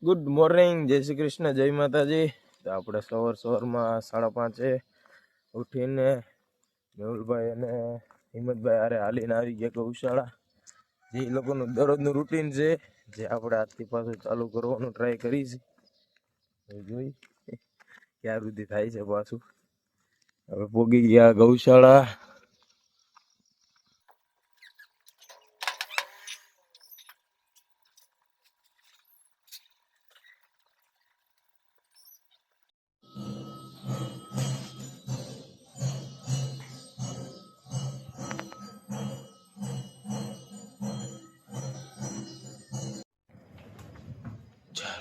Good morning, જય શ્રી કૃષ્ણ, જય માતાજી. તો આપણે સવારમાં 5:30 ઉઠીને મેહુલભાઈ અને હિંમતભાઈ આરે હાલીને આવી ગયા ગૌશાળા. જે લોકોનું દરરોજનું રૂટીન છે, જે આપણે આજથી પાછું ચાલુ કરવાનું ટ્રાય કરીશું. જોઈ ક્યાં સુધી થાય છે પાછું. હવે પોગી ગયા ગૌશાળા.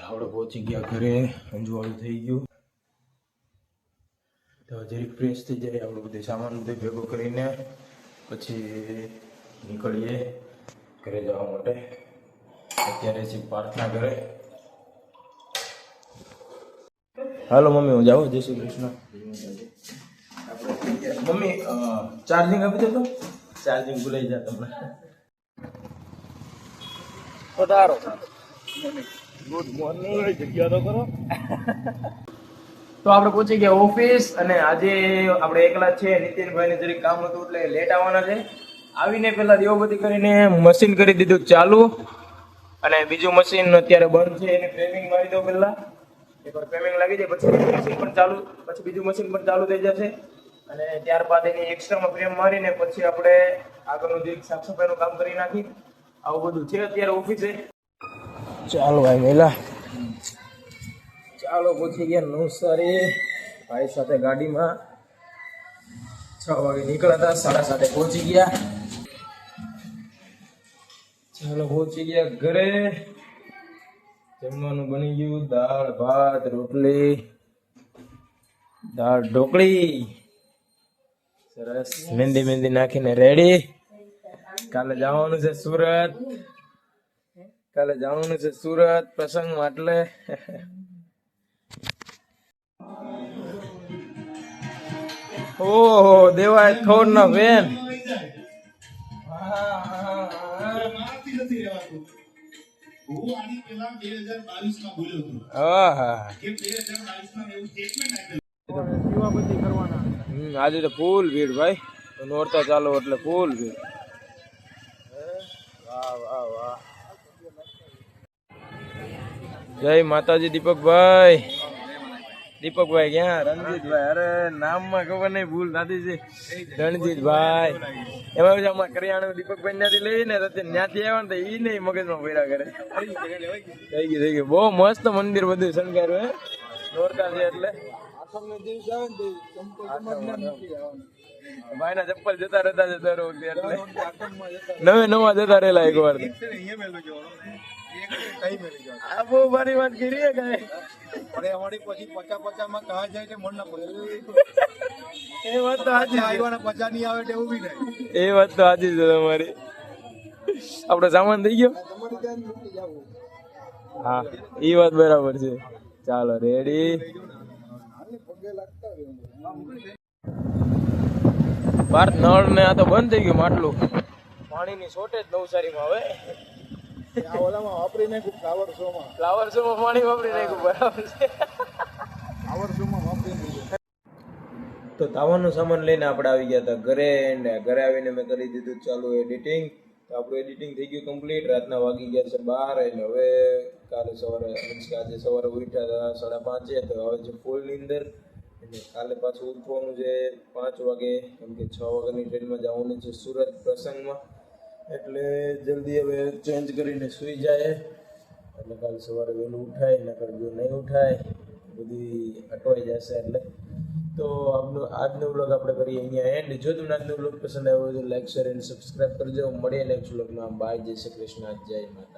આપણે પહોંચી ગયા ઘરે. અંજવાળું થઈ ગયું તો જરીક ફ્રેશ થઈ જાય. આપણે બધું સામાન બધું ભેગો કરીને પછી નીકળીએ ઘરે જવા માટે. અત્યારે છે પ્રાર્થના કરે. હાલો મમ્મી, હું જાઉં. જય શ્રી કૃષ્ણ. મમ્મી ચાર્જિંગ આપી દો. તો ચાર્જિંગ ભૂલાઈ જાય તમને. પધારો. Good morning. જગ્યા તો કરો. તો આપણે પહોંચી ગયા ઓફિસ અને આજે આપણે એકલા છે. નીતિનભાઈ ને જરીક કામ હતું એટલે લેટ આવવાના છે. આવીને પેલા દીવાબત્તી કરીને મશીન કરી દીધું ચાલુ, અને બીજું મશીન અત્યારે બંધ છે, એને ફ્રેમિંગ મારી દો. પેલા એકવાર ફ્રેમિંગ લાગી જાય પછી મશીન પણ ચાલુ, પછી બીજું મશીન પણ ચાલુ થઈ જશે. અને ત્યારબાદ એની એક્સ્ટ્રામાં ફ્રેમ મારીને પછી આપણે આગળનું જે સાફ સફાઈનું કામ કરી નાખી. આવું બધું છે અત્યારે ઓફિસે. ચાલો ભાઈ મેલા, ચાલો પહોંચી ગયા નવસારી. ભાઈ સાથે ગાડીમાં 6 વાગે નીકળ્યા હતા, 7:30 પહોંચી ગયા. ચાલો પહોંચી ગયા ઘરે. જમવાનું બની ગયું. દાળ ભાત રોટલી, દાળ ઢોકળી, સરસ મહેંદી નાખીને રેડી. કાલે જવાનું છે સુરત. પ્રસંગમાં. એટલે ઓહો દેવાય થોડ ના બેન. આજે તો ફૂલ ભીડ ભાઈ. નોરતા ચાલો એટલે ફૂલ ભીડ. વાહ વાહ વાહ. જય માતાજી. દીપકભાઈ ક્યાં? રણજીતભાઈ. અરે નામમાં ખબર નહીં, ભૂલ થતી છે. રણજીતભાઈ એમાં અમારે કરિયાણું દીપકભાઈ ત્યાંથી લઈને ત્યાંથી આવ્યા ને તો ઈ નહીં મગજમાં ભર્યા કરે. થઈ ગયું. બહુ મસ્ત મંદિર બધું શણગાર્યું હે. નોરતા છે એટલે ભાઈ ના ચપ્પલ જતા રહેતા છે દર વખતે. એટલે નવા જતા રહેલા એક વાર. આ બહુ મારી વાત કરી હે કાંઈ. પછી 50 માં કહા જાય મન ના પડે. એ વાત તો આજે આવ્યા 50 નહીં આવે એવું બી નહીં. એ વાત તો આજે છે તમારી. આપણો સામાન થઈ ગયો. હા એ વાત બરાબર છે. ચાલો રેડી. ભારત નળ ને આ તો બંધ થઈ ગયું માટલું. પાણીની શોર્ટેજ નવસારીમાં હવે. વાપરી નાખ્યું ફ્લાવર શો માં પાણી વાપરી નાખ્યું. બરાબર છે. તો તાવાનો સામાન લઈને આપણે આવી ગયા હતા ઘરે. ને ઘરે આવીને મેં કરી દીધું ચાલુ એડિટિંગ. તો આપણું એડિટિંગ થઈ ગયું કમ્પ્લીટ. રાતના વાગી ગયા છે 12. એટલે હવે કાલે સવારે આજે સવારે ઉઠ્યા હતા 5:30. તો હવે છે ફૂલ નીંદર. એટલે કાલે પાછું ઉઠવાનું છે 5 વાગે, કેમ કે 6 વાગ્યાની ટ્રેનમાં જવાનું છે સુરત પ્રસંગમાં. એટલે જલ્દી હવે ચેન્જ કરીને સૂઈ જાય એટલે કાલે સવારે વહેલું ઉઠાય. નકર જો નહીં ઉઠાય બધી અટવાઈ જશે. એટલે તો આજનો વ્લોગ આપણે કરીએ અહીંયા એન્ડ. જો તમને આજનો વ્લોગ પસંદ આવ્યો તો લાઈક, શેર અને સબસ્ક્રાઈબ કરજો. મળીએ નેક્સ્ટ વ્લોગમાં. બાય. જય શ્રી કૃષ્ણ. જય માતા.